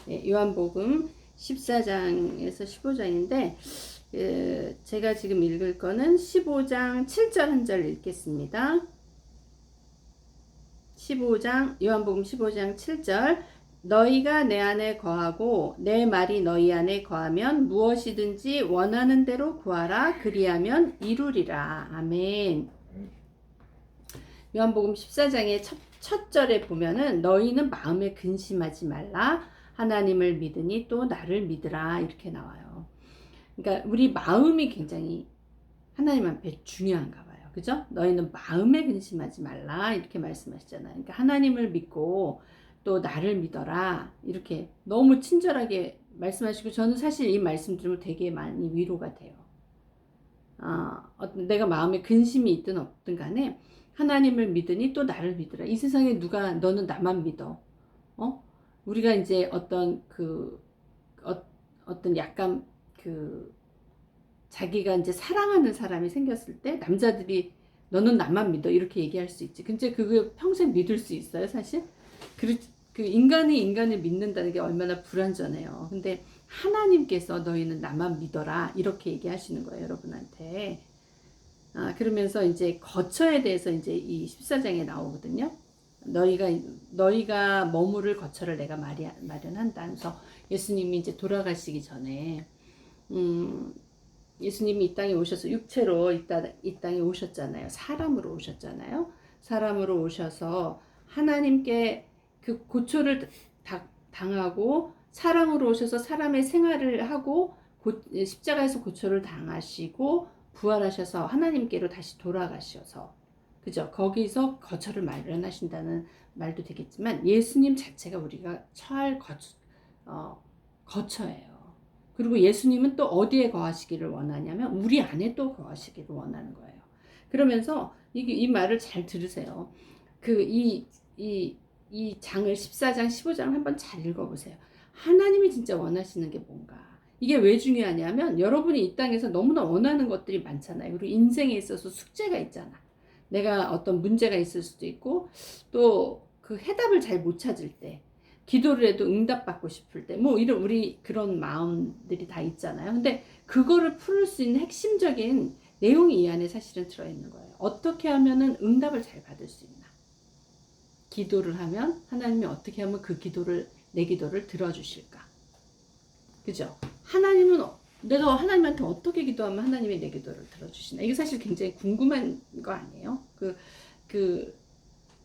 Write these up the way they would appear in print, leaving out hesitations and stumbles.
요한복음 14장에서 15장인데 제가 지금 읽을 거는 15장 7절 한 절 읽겠습니다. 요한복음 15장 7절 너희가 내 안에 거하고 내 말이 너희 안에 거하면 무엇이든지 원하는 대로 구하라 그리하면 이루리라. 아멘. 요한복음 14장의 첫 절에 보면은 너희는 마음에 근심하지 말라 하나님을 믿으니 또 나를 믿으라 이렇게 나와요. 그러니까 우리 마음이 굉장히 하나님 앞에 중요한가 봐요. 그죠? 너희는 마음에 근심하지 말라 이렇게 말씀하시잖아요. 그러니까 하나님을 믿고 또 나를 믿어라 이렇게 너무 친절하게 말씀하시고 저는 사실 이 말씀 들으면 되게 많이 위로가 돼요. 내가 마음에 근심이 있든 없든 간에 하나님을 믿으니 또 나를 믿으라. 이 세상에 누가 너는 나만 믿어. 우리가 이제 어떤 어떤 약간 자기가 이제 사랑하는 사람이 생겼을 때 남자들이 너는 나만 믿어 이렇게 얘기할 수 있지. 근데 그거 평생 믿을 수 있어요, 사실? 그 인간이 인간을 믿는다는 게 얼마나 불완전해요. 근데 하나님께서 너희는 나만 믿어라 이렇게 얘기하시는 거예요, 여러분한테. 그러면서 이제 거처에 대해서 이제 이 14장에 나오거든요. 너희가 머무를 거처를 내가 마련한다. 그래서 예수님이 이제 돌아가시기 전에 예수님이 이 땅에 오셔서 육체로 이 땅에 오셨잖아요. 사람으로 오셨잖아요. 사람으로 오셔서 하나님께 그 고초를 당하고 사람으로 오셔서 사람의 생활을 하고 십자가에서 고초를 당하시고 부활하셔서 하나님께로 다시 돌아가셔서 그죠? 거기서 거처를 마련하신다는 말도 되겠지만 예수님 자체가 우리가 처할 거처예요. 그리고 예수님은 또 어디에 거하시기를 원하냐면 우리 안에 또 거하시기를 원하는 거예요. 그러면서 이 말을 잘 들으세요. 이 장을 14장, 15장 한번 잘 읽어보세요. 하나님이 진짜 원하시는 게 뭔가. 이게 왜 중요하냐면 여러분이 이 땅에서 너무나 원하는 것들이 많잖아요. 그리고 인생에 있어서 숙제가 있잖아. 내가 어떤 문제가 있을 수도 있고 또 그 해답을 잘 못 찾을 때 기도를 해도 응답받고 싶을 때 뭐 이런 우리 그런 마음들이 다 있잖아요. 근데 그거를 풀을 수 있는 핵심적인 내용이 이 안에 사실은 들어있는 거예요. 어떻게 하면은 응답을 잘 받을 수 있나. 기도를 하면 하나님이 어떻게 하면 내 기도를 들어주실까. 그죠? 하나님은 내가 하나님한테 어떻게 기도하면 하나님이 내 기도를 들어주시나. 이게 사실 굉장히 궁금한 거 아니에요?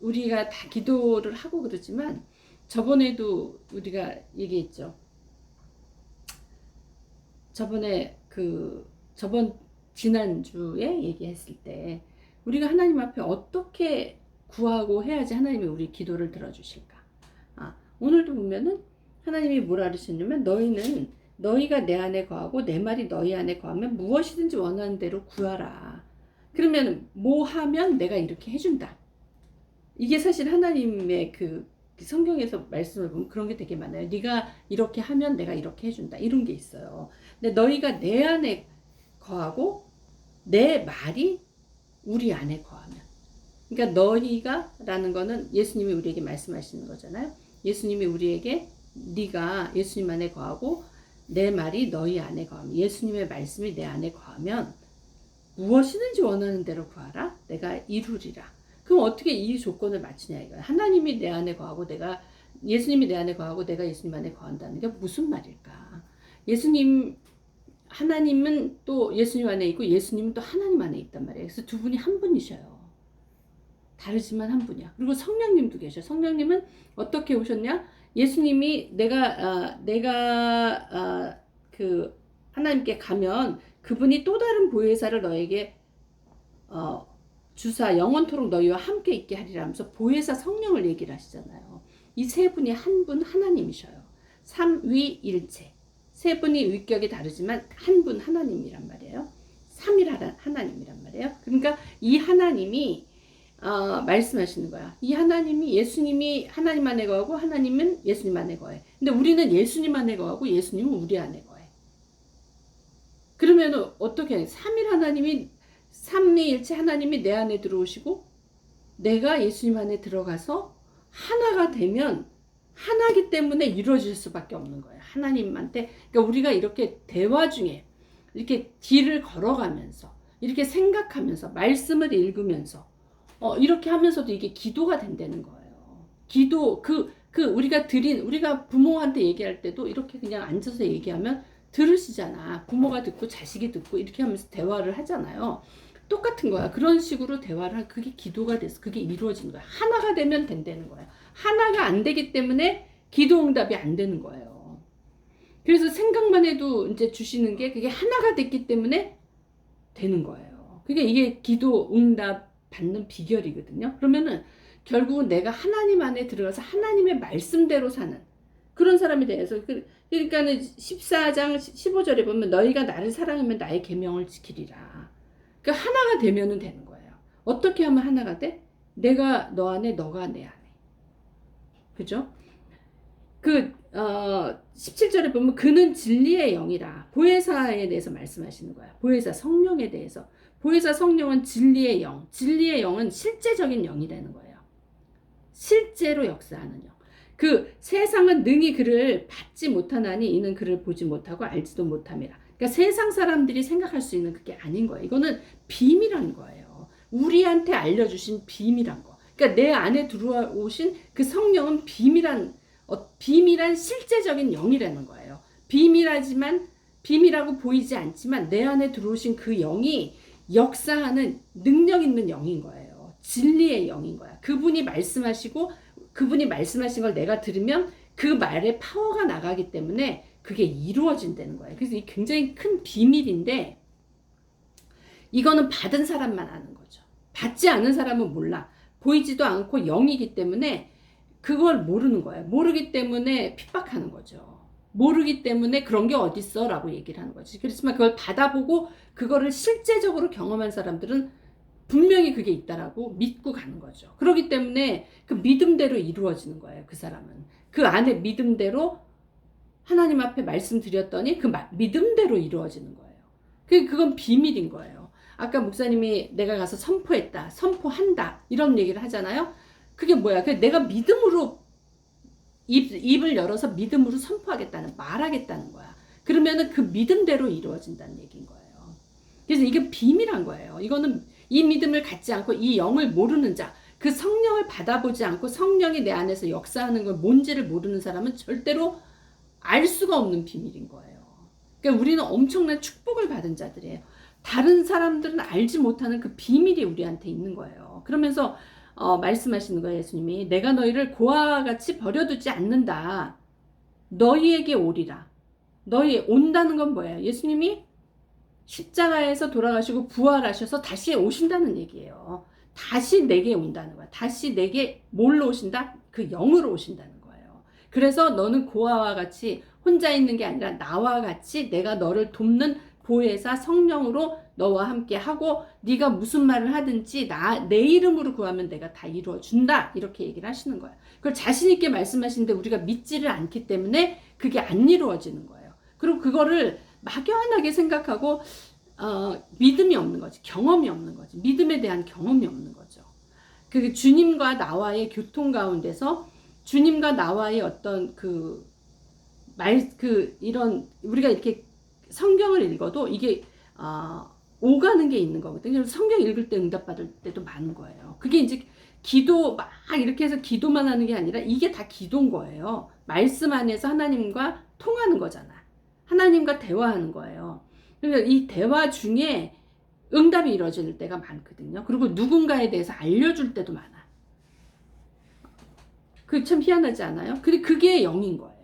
우리가 다 기도를 하고 그러지만 저번에도 우리가 얘기했죠. 지난주에 얘기했을 때 우리가 하나님 앞에 어떻게 구하고 해야지 하나님이 우리 기도를 들어주실까. 오늘도 보면은 하나님이 뭐라 그러셨냐면 너희가 내 안에 거하고 내 말이 너희 안에 거하면 무엇이든지 원하는 대로 구하라. 그러면 뭐 하면 내가 이렇게 해준다. 이게 사실 하나님의 성경에서 말씀을 보면 그런 게 되게 많아요. 네가 이렇게 하면 내가 이렇게 해준다. 이런 게 있어요. 근데 너희가 내 안에 거하고 내 말이 우리 안에 거하면. 그러니까 너희가라는 거는 예수님이 우리에게 말씀하시는 거잖아요. 예수님이 우리에게 네가 예수님 안에 거하고 내 말이 너희 안에 거하면 예수님의 말씀이 내 안에 거하면 무엇이든지 원하는 대로 구하라. 내가 이루리라. 그럼 어떻게 이 조건을 맞추냐 이거야. 하나님이 내 안에 거하고 예수님이 내 안에 거하고 내가 예수님 안에 거한다는 게 무슨 말일까? 하나님은 또 예수님 안에 있고 예수님은 또 하나님 안에 있단 말이에요. 그래서 두 분이 한 분이셔요. 다르지만 한 분이야. 그리고 성령님도 계셔. 성령님은 어떻게 오셨냐? 예수님이 내가 하나님께 가면 그분이 또 다른 보혜사를 너에게 주사 영원토록 너희와 함께 있게 하리라 하면서 보혜사 성령을 얘기를 하시잖아요. 이 세 분이 한 분 하나님이셔요. 삼위일체. 세 분이 위격이 다르지만 한 분 하나님이란 말이에요. 삼일하란 하나님이란 말이에요. 그러니까 이 하나님이 말씀하시는 거야. 이 하나님이 예수님이 하나님 안에 거하고 하나님은 예수님 안에 거해. 근데 우리는 예수님 안에 거하고 예수님은 우리 안에 거해. 그러면 어떻게 해? 삼위일체 하나님이 내 안에 들어오시고 내가 예수님 안에 들어가서 하나가 되면 하나기 때문에 이루어질 수밖에 없는 거예요. 하나님한테. 그러니까 우리가 이렇게 대화 중에 이렇게 길을 걸어가면서 이렇게 생각하면서 말씀을 읽으면서 이렇게 하면서도 이게 기도가 된다는 거예요. 기도 우리가 부모한테 얘기할 때도 이렇게 그냥 앉아서 얘기하면 들으시잖아. 부모가 듣고 자식이 듣고 이렇게 하면서 대화를 하잖아요. 똑같은 거야. 그런 식으로 대화를 한 그게 기도가 돼서 그게 이루어진 거야. 하나가 되면 된다는 거야. 하나가 안 되기 때문에 기도 응답이 안 되는 거예요. 그래서 생각만 해도 이제 주시는 게 그게 하나가 됐기 때문에 되는 거예요. 그게 이게 기도 응답 받는 비결이거든요. 그러면은 결국은 내가 하나님 안에 들어가서 하나님의 말씀대로 사는 그런 사람이 돼서 그러니까는 14장 15절에 보면 너희가 나를 사랑하면 나의 계명을 지키리라. 그러니까 하나가 되면은 되는 거예요. 어떻게 하면 하나가 돼? 내가 너 안에, 너가 내 안에. 그죠? 17절에 보면 그는 진리의 영이라. 보혜사에 대해서 말씀하시는 거야. 보혜사 성령에 대해서. 보혜사 성령은 진리의 영. 진리의 영은 실제적인 영이라는 거예요. 실제로 역사하는 영. 세상은 능히 그를 받지 못하나니 이는 그를 보지 못하고 알지도 못함이라. 그러니까 세상 사람들이 생각할 수 있는 그게 아닌 거예요. 이거는 비밀한 거예요. 우리한테 알려주신 비밀한 거. 그러니까 내 안에 들어오신 그 성령은 비밀한 실제적인 영이라는 거예요. 비밀하고 보이지 않지만 내 안에 들어오신 그 영이 역사하는 능력 있는 영인 거예요. 진리의 영인 거야. 그분이 말씀하신 걸 내가 들으면 그 말에 파워가 나가기 때문에 그게 이루어진다는 거예요. 그래서 이 굉장히 큰 비밀인데 이거는 받은 사람만 아는 거죠. 받지 않은 사람은 몰라. 보이지도 않고 영이기 때문에 그걸 모르는 거예요. 모르기 때문에 핍박하는 거죠. 모르기 때문에 그런 게 어딨어 라고 얘기를 하는 거지. 그렇지만 그걸 받아보고 그거를 실제적으로 경험한 사람들은 분명히 그게 있다라고 믿고 가는 거죠. 그렇기 때문에 그 믿음대로 이루어지는 거예요. 그 사람은. 그 안에 믿음대로 하나님 앞에 말씀드렸더니 그 믿음대로 이루어지는 거예요. 그건 비밀인 거예요. 아까 목사님이 내가 가서 선포했다, 선포한다 이런 얘기를 하잖아요. 그게 뭐야? 내가 믿음으로 입을 열어서 믿음으로 선포하겠다는, 말하겠다는 거야. 그러면은 그 믿음대로 이루어진다는 얘기인 거예요. 그래서 이게 비밀한 거예요. 이거는 이 믿음을 갖지 않고 이 영을 모르는 자, 그 성령을 받아보지 않고 성령이 내 안에서 역사하는 걸 뭔지를 모르는 사람은 절대로 알 수가 없는 비밀인 거예요. 그러니까 우리는 엄청난 축복을 받은 자들이에요. 다른 사람들은 알지 못하는 그 비밀이 우리한테 있는 거예요. 그러면서 말씀하시는 거예요. 예수님이 내가 너희를 고아와 같이 버려두지 않는다. 너희에게 오리라. 너희 온다는 건 뭐예요? 예수님이 십자가에서 돌아가시고 부활하셔서 다시 오신다는 얘기예요. 다시 내게 온다는 거야. 다시 내게 뭘로 오신다? 그 영으로 오신다는 거예요. 그래서 너는 고아와 같이 혼자 있는 게 아니라 나와 같이 내가 너를 돕는 보혜사 성령으로 너와 함께 하고 네가 무슨 말을 하든지 내 이름으로 구하면 내가 다 이루어 준다. 이렇게 얘기를 하시는 거예요. 그걸 자신 있게 말씀하시는데 우리가 믿지를 않기 때문에 그게 안 이루어지는 거예요. 그리고 그거를 막연하게 생각하고 믿음이 없는 거지. 경험이 없는 거지. 믿음에 대한 경험이 없는 거죠. 그게 주님과 나와의 교통 가운데서 주님과 나와의 어떤 이런 우리가 이렇게 성경을 읽어도 이게 오가는 게 있는 거거든요. 성경 읽을 때 응답받을 때도 많은 거예요. 그게 이제 기도 막 이렇게 해서 기도만 하는 게 아니라 이게 다 기도인 거예요. 말씀 안에서 하나님과 통하는 거잖아. 하나님과 대화하는 거예요. 그러니까 이 대화 중에 응답이 이루어질 때가 많거든요. 그리고 누군가에 대해서 알려줄 때도 많아. 그게 참 희한하지 않아요? 근데 그게 영인 거예요.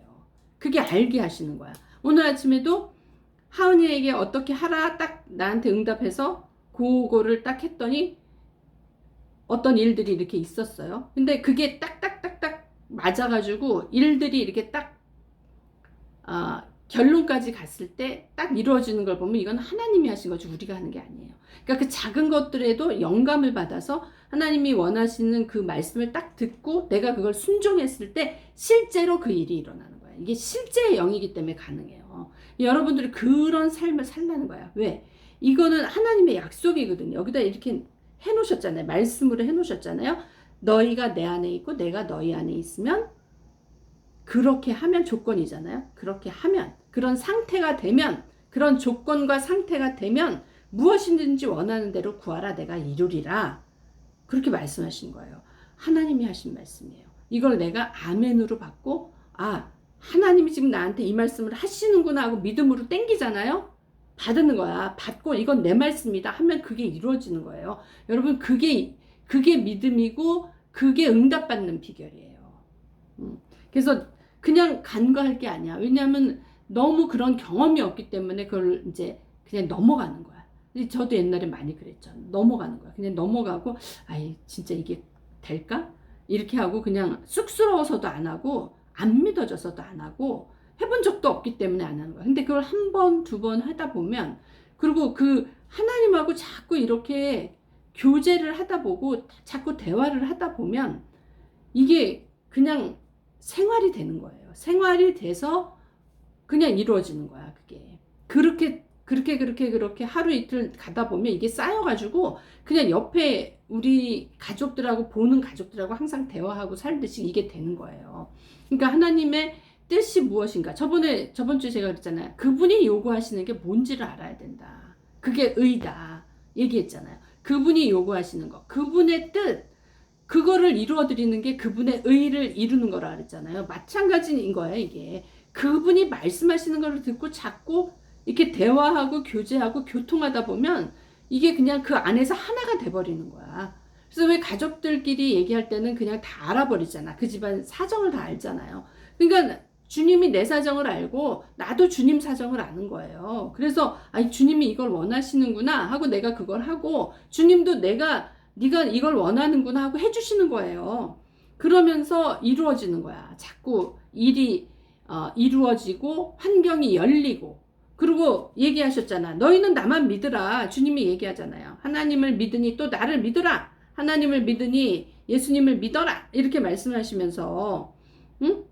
그게 알게 하시는 거야. 오늘 아침에도 하은이에게 어떻게 하라 딱 나한테 응답해서 그거를 딱 했더니 어떤 일들이 이렇게 있었어요. 근데 그게 딱딱딱딱 맞아가지고 일들이 이렇게 딱 결론까지 갔을 때 딱 이루어지는 걸 보면 이건 하나님이 하신 거지 우리가 하는 게 아니에요. 그러니까 그 작은 것들에도 영감을 받아서 하나님이 원하시는 그 말씀을 딱 듣고 내가 그걸 순종했을 때 실제로 그 일이 일어나는 거예요. 이게 실제의 영이기 때문에 가능해요. 여러분들이 그런 삶을 살라는 거야. 왜? 이거는 하나님의 약속이거든요. 여기다 이렇게 해놓으셨잖아요. 말씀으로 해놓으셨잖아요. 너희가 내 안에 있고 내가 너희 안에 있으면 그렇게 하면 조건이잖아요. 그렇게 하면, 그런 상태가 되면, 그런 조건과 상태가 되면 무엇이든지 원하는 대로 구하라 내가 이루리라. 그렇게 말씀하신 거예요. 하나님이 하신 말씀이에요. 이걸 내가 아멘으로 받고, 아, 하나님이 지금 나한테 이 말씀을 하시는구나 하고 믿음으로 땡기잖아요. 받는 거야. 받고 이건 내 말씀이다 하면 그게 이루어지는 거예요. 여러분, 그게 믿음이고 그게 응답받는 비결이에요. 그래서 그냥 간과할 게 아니야. 왜냐하면 너무 그런 경험이 없기 때문에 그걸 이제 그냥 넘어가는 거야. 저도 옛날에 많이 그랬죠. 넘어가는 거야. 그냥 넘어가고, 아이, 진짜 이게 될까? 이렇게 하고 그냥 쑥스러워서도 안 하고, 안 믿어져서도 안 하고, 해본 적도 없기 때문에 안 하는 거야. 근데 그걸 한 번, 두 번 하다 보면, 그리고 그 하나님하고 자꾸 이렇게 교제를 하다 보고, 자꾸 대화를 하다 보면, 이게 그냥 생활이 되는 거예요. 생활이 돼서 그냥 이루어지는 거야, 그게. 그렇게 하루 이틀 가다 보면 이게 쌓여가지고 그냥 옆에 우리 가족들하고 보는 가족들하고 항상 대화하고 살듯이 이게 되는 거예요. 그러니까 하나님의 뜻이 무엇인가. 저번 주에 제가 그랬잖아요. 그분이 요구하시는 게 뭔지를 알아야 된다. 그게 의다. 얘기했잖아요. 그분이 요구하시는 거. 그분의 뜻. 그거를 이루어드리는 게 그분의 의를 이루는 거라 그랬잖아요. 마찬가지인 거예요, 이게. 그분이 말씀하시는 걸 듣고 자꾸 이렇게 대화하고 교제하고 교통하다 보면 이게 그냥 그 안에서 하나가 돼버리는 거야. 그래서 왜 가족들끼리 얘기할 때는 그냥 다 알아버리잖아. 그 집안 사정을 다 알잖아요. 그러니까 주님이 내 사정을 알고 나도 주님 사정을 아는 거예요. 그래서 주님이 이걸 원하시는구나 하고 내가 그걸 하고 주님도 네가 이걸 원하는구나 하고 해주시는 거예요. 그러면서 이루어지는 거야. 자꾸 일이 이루어지고 환경이 열리고 그리고 얘기하셨잖아. 너희는 나만 믿으라. 주님이 얘기하잖아요. 하나님을 믿으니 또 나를 믿으라. 하나님을 믿으니 예수님을 믿어라. 이렇게 말씀하시면서 응?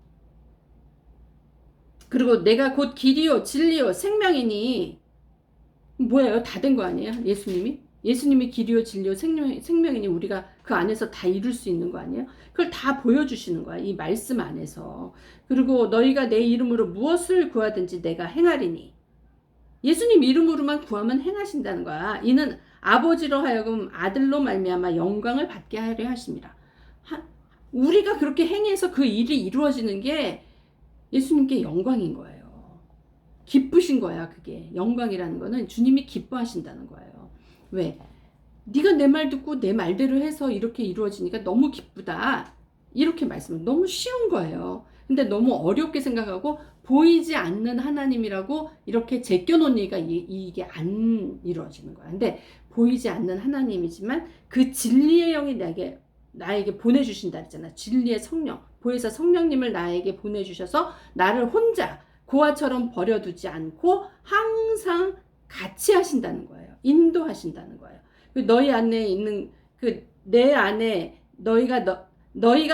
그리고 내가 곧 길이요 진리요 생명이니 뭐예요? 다 된 거 아니에요? 예수님이 길이요 진리요 생명이니 우리가 그 안에서 다 이룰 수 있는 거 아니에요? 그걸 다 보여주시는 거야. 이 말씀 안에서. 그리고 너희가 내 이름으로 무엇을 구하든지 내가 행하리니 예수님 이름으로만 구하면 행하신다는 거야. 이는 아버지로 하여금 아들로 말미암아 영광을 받게 하려 하십니다. 우리가 그렇게 행해서 그 일이 이루어지는 게 예수님께 영광인 거예요. 기쁘신 거야. 그게 영광이라는 거는 주님이 기뻐하신다는 거예요. 왜? 네가 내 말 듣고 내 말대로 해서 이렇게 이루어지니까 너무 기쁘다. 이렇게 말씀은 너무 쉬운 거예요. 근데 너무 어렵게 생각하고 보이지 않는 하나님이라고 이렇게 제껴놓으니까 이게 안 이루어지는 거야. 근데 보이지 않는 하나님이지만 그 진리의 영이 나에게 보내주신다 했잖아. 진리의 성령. 보혜사 성령님을 나에게 보내주셔서 나를 혼자 고아처럼 버려두지 않고 항상 같이 하신다는 거예요. 인도하신다는 거예요. 너희 안에 있는 내 안에 너희가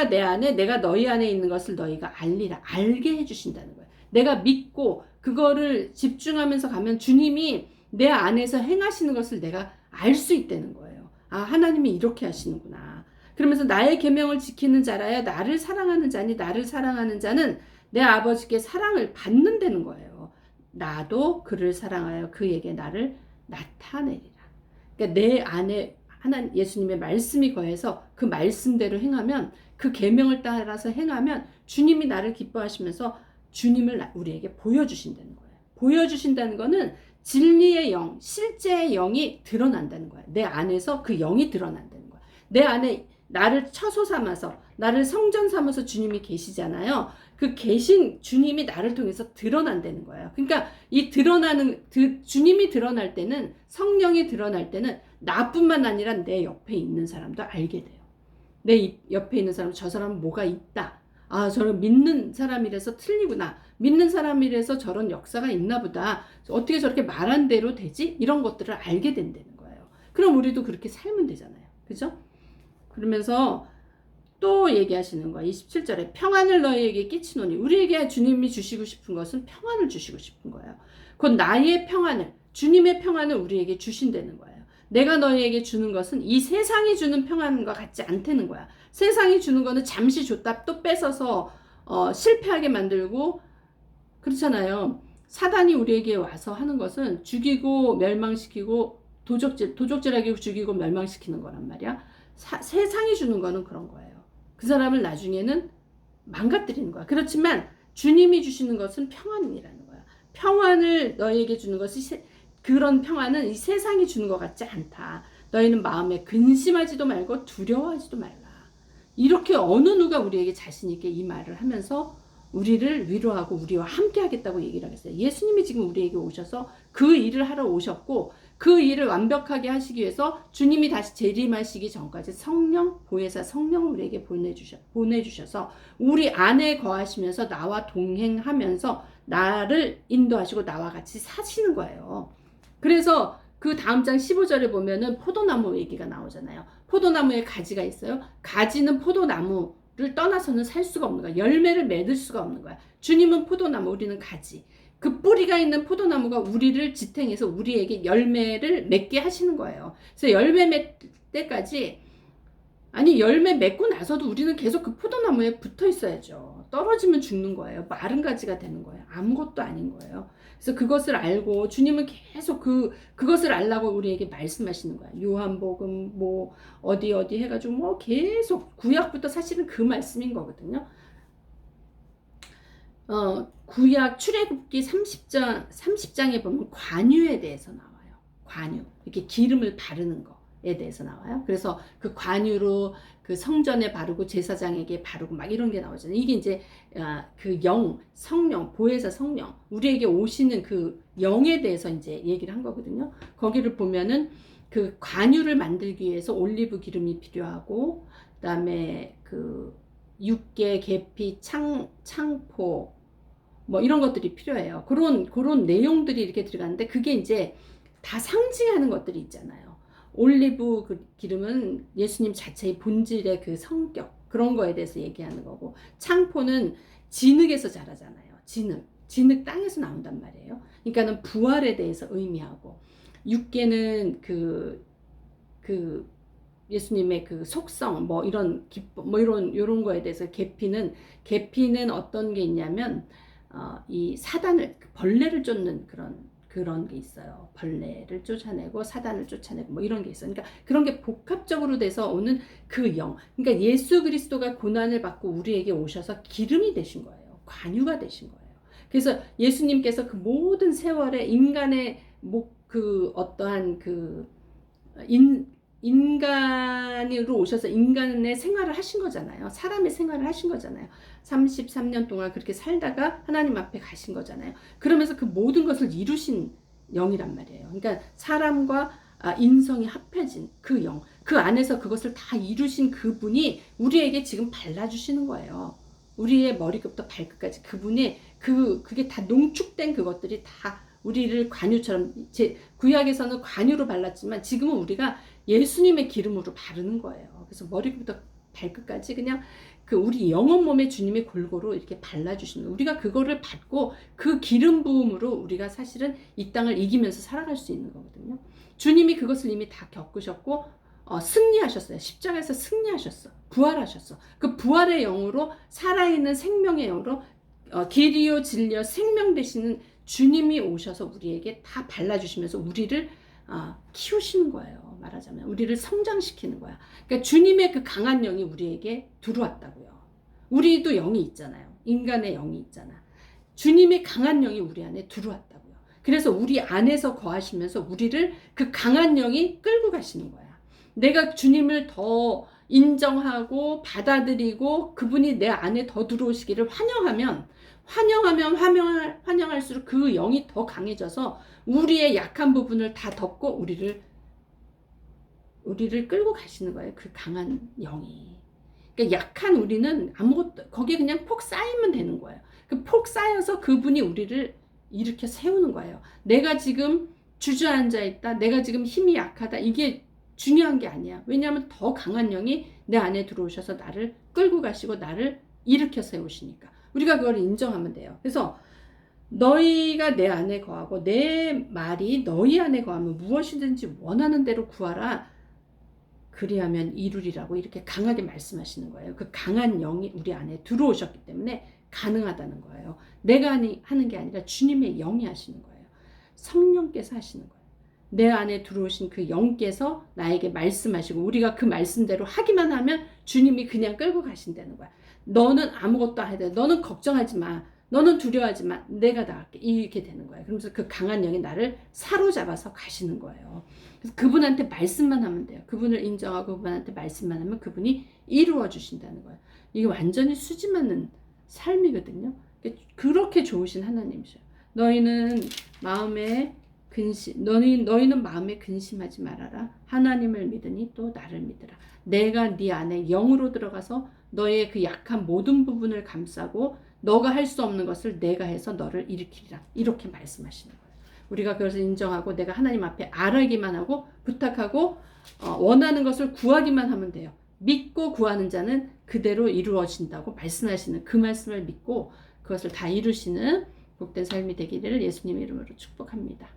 내 안에 내가 너희 안에 있는 것을 너희가 알게 해주신다는 거예요. 내가 믿고 그거를 집중하면서 가면 주님이 내 안에서 행하시는 것을 내가 알 수 있다는 거예요. 아, 하나님이 이렇게 하시는구나. 그러면서 나의 계명을 지키는 자라야 나를 사랑하는 자니 나를 사랑하는 자는 내 아버지께 사랑을 받는다는 거예요. 나도 그를 사랑하여 그에게 나를 나타내리라. 그러니까 내 안에 예수님의 말씀이 거해서 그 말씀대로 행하면 그 계명을 따라서 행하면 주님이 나를 기뻐하시면서 주님을 우리에게 보여주신다는 거예요. 보여주신다는 거는 진리의 영, 실제의 영이 드러난다는 거예요. 내 안에서 그 영이 드러난다는 거예요. 내 안에 나를 처소 삼아서 나를 성전 삼아서 주님이 계시잖아요. 그 계신 주님이 나를 통해서 드러난다는 거예요. 그러니까 이 주님이 드러날 때는 성령이 드러날 때는 나뿐만 아니라 내 옆에 있는 사람도 알게 돼요. 내 옆에 있는 사람, 저 사람은 뭐가 있다. 아, 저런 믿는 사람이라서 틀리구나. 믿는 사람이라서 저런 역사가 있나 보다. 어떻게 저렇게 말한 대로 되지? 이런 것들을 알게 된다는 거예요. 그럼 우리도 그렇게 살면 되잖아요. 그죠? 그러면서 또 얘기하시는 거야. 27절에 평안을 너희에게 끼치노니 우리에게 주님이 주시고 싶은 것은 평안을 주시고 싶은 거예요. 곧 나의 평안을 주님의 평안을 우리에게 주신다는 거예요. 내가 너희에게 주는 것은 이 세상이 주는 평안과 같지 않다는 거야. 세상이 주는 거는 잠시 줬다 또 뺏어서 실패하게 만들고 그렇잖아요. 사단이 우리에게 와서 하는 것은 죽이고 멸망시키고 도적질하게 죽이고 멸망시키는 거란 말이야. 세상이 주는 거는 그런 거예요. 그 사람을 나중에는 망가뜨리는 거야. 그렇지만 주님이 주시는 것은 평안이라는 거야. 평안을 너희에게 주는 것이 그런 평안은 이 세상이 주는 것 같지 않다. 너희는 마음에 근심하지도 말고 두려워하지도 말라. 이렇게 어느 누가 우리에게 자신 있게 이 말을 하면서 우리를 위로하고 우리와 함께 하겠다고 얘기를 하겠어요. 예수님이 지금 우리에게 오셔서 그 일을 하러 오셨고 그 일을 완벽하게 하시기 위해서 주님이 다시 재림하시기 전까지 성령, 보혜사 성령을 우리에게 보내주셔서 우리 안에 거하시면서 나와 동행하면서 나를 인도하시고 나와 같이 사시는 거예요. 그래서 그 다음 장 15절에 보면은 포도나무 얘기가 나오잖아요. 포도나무에 가지가 있어요. 가지는 포도나무를 떠나서는 살 수가 없는 거야. 열매를 맺을 수가 없는 거야. 주님은 포도나무, 우리는 가지. 그 뿌리가 있는 포도나무가 우리를 지탱해서 우리에게 열매를 맺게 하시는 거예요. 그래서 열매 맺을 때까지, 아니 열매 맺고 나서도 우리는 계속 그 포도나무에 붙어 있어야죠. 떨어지면 죽는 거예요. 마른 가지가 되는 거예요. 아무것도 아닌 거예요. 그래서 그것을 알고 주님은 계속 그것을 알라고 우리에게 말씀하시는 거야. 요한복음 뭐 어디 해가지고 뭐 계속 구약부터 사실은 그 말씀인 거거든요. 구약 출애굽기 30장에 보면 관유에 대해서 나와요. 관유. 이렇게 기름을 바르는 거에 대해서 나와요. 그래서 그 관유로 그 성전에 바르고 제사장에게 바르고 막 이런 게 나오잖아요. 이게 이제 그 성령, 보혜사 성령, 우리에게 오시는 그 영에 대해서 이제 얘기를 한 거거든요. 거기를 보면은 그 관유를 만들기 위해서 올리브 기름이 필요하고, 그다음에 그 육개, 계피, 창포 뭐 이런 것들이 필요해요. 그런 내용들이 이렇게 들어가는데 그게 이제 다 상징하는 것들이 있잖아요. 올리브 그 기름은 예수님 자체의 본질의 그 성격, 그런 거에 대해서 얘기하는 거고, 창포는 진흙에서 자라잖아요. 진흙 땅에서 나온단 말이에요. 그러니까는 부활에 대해서 의미하고, 육개는 그 예수님의 그 속성, 뭐 이런 기쁨, 뭐 이런 거에 대해서, 계피는 어떤 게 있냐면 이 사단을, 벌레를 쫓는 그런 게 있어요. 벌레를 쫓아내고 사단을 쫓아내고 뭐 이런 게 있어요. 그러니까 그런 게 복합적으로 돼서 오는 그 영. 그러니까 예수 그리스도가 고난을 받고 우리에게 오셔서 기름이 되신 거예요. 관유가 되신 거예요. 그래서 예수님께서 그 모든 세월에 인간의 그 어떠한 그 인간으로 오셔서 인간의 생활을 하신 거잖아요. 사람의 생활을 하신 거잖아요. 33년 동안 그렇게 살다가 하나님 앞에 가신 거잖아요. 그러면서 그 모든 것을 이루신 영이란 말이에요. 그러니까 사람과 인성이 합해진 그 영, 그 안에서 그것을 다 이루신 그분이 우리에게 지금 발라주시는 거예요. 우리의 머리끝부터 발끝까지 그분의 그게 다 농축된 그것들이 다 우리를 관유처럼, 구약에서는 관유로 발랐지만 지금은 우리가 예수님의 기름으로 바르는 거예요. 그래서 머리부터 발끝까지 그냥 그 우리 영혼 몸에 주님이 골고루 이렇게 발라주시는, 우리가 그거를 받고 그 기름 부음으로 우리가 사실은 이 땅을 이기면서 살아갈 수 있는 거거든요. 주님이 그것을 이미 다 겪으셨고 승리하셨어요. 십자가에서 승리하셨어. 부활하셨어. 그 부활의 영으로, 살아있는 생명의 영으로 길이요 진리요 생명 되시는 주님이 오셔서 우리에게 다 발라주시면서 우리를 키우시는 거예요. 말하자면 우리를 성장시키는 거야. 그러니까 주님의 그 강한 영이 우리에게 들어왔다고요. 우리도 영이 있잖아요. 인간의 영이 있잖아. 주님의 강한 영이 우리 안에 들어왔다고요. 그래서 우리 안에서 거하시면서 우리를 그 강한 영이 끌고 가시는 거야. 내가 주님을 더 인정하고 받아들이고 그분이 내 안에 더 들어오시기를 환영할수록 그 영이 더 강해져서 우리의 약한 부분을 다 덮고 우리를 끌고 가시는 거예요. 그 강한 영이. 그러니까 약한 우리는 아무것도, 거기에 그냥 폭 쌓이면 되는 거예요. 그 폭 쌓여서 그분이 우리를 일으켜 세우는 거예요. 내가 지금 주저앉아 있다, 내가 지금 힘이 약하다, 이게 중요한 게 아니야. 왜냐하면 더 강한 영이 내 안에 들어오셔서 나를 끌고 가시고 나를 일으켜 세우시니까 우리가 그걸 인정하면 돼요. 그래서 너희가 내 안에 거하고 내 말이 너희 안에 거하면 무엇이든지 원하는 대로 구하라, 그리하면 이루리라고 이렇게 강하게 말씀하시는 거예요. 그 강한 영이 우리 안에 들어오셨기 때문에 가능하다는 거예요. 내가 하는 게 아니라 주님의 영이 하시는 거예요. 성령께서 하시는 거예요. 내 안에 들어오신 그 영께서 나에게 말씀하시고 우리가 그 말씀대로 하기만 하면 주님이 그냥 끌고 가신다는 거야. 너는 아무것도 안 해야 돼. 너는 걱정하지 마. 너는 두려워하지 마. 내가 다 할게. 이렇게 되는 거예요. 그러면서 그 강한 영이 나를 사로잡아서 가시는 거예요. 그래서 그분한테 말씀만 하면 돼요. 그분을 인정하고 그분한테 말씀만 하면 그분이 이루어 주신다는 거예요. 이게 완전히 수지 맞는 삶이거든요. 그렇게 좋으신 하나님이셔요. 너희는 마음에 너희는 마음에 근심하지 말아라. 하나님을 믿으니 또 나를 믿으라. 내가 네 안에 영으로 들어가서 너의 그 약한 모든 부분을 감싸고 너가 할 수 없는 것을 내가 해서 너를 일으키리라. 이렇게 말씀하시는 거예요. 우리가 그것을 인정하고 내가 하나님 앞에 아뢰기만 하고 부탁하고 원하는 것을 구하기만 하면 돼요. 믿고 구하는 자는 그대로 이루어진다고 말씀하시는 그 말씀을 믿고 그것을 다 이루시는 복된 삶이 되기를 예수님의 이름으로 축복합니다.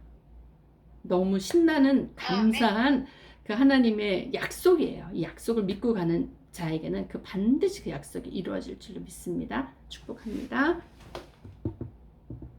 너무 신나는 감사한 그 하나님의 약속이에요. 이 약속을 믿고 가는 자에게는 그 반드시 그 약속이 이루어질 줄로 믿습니다. 축복합니다.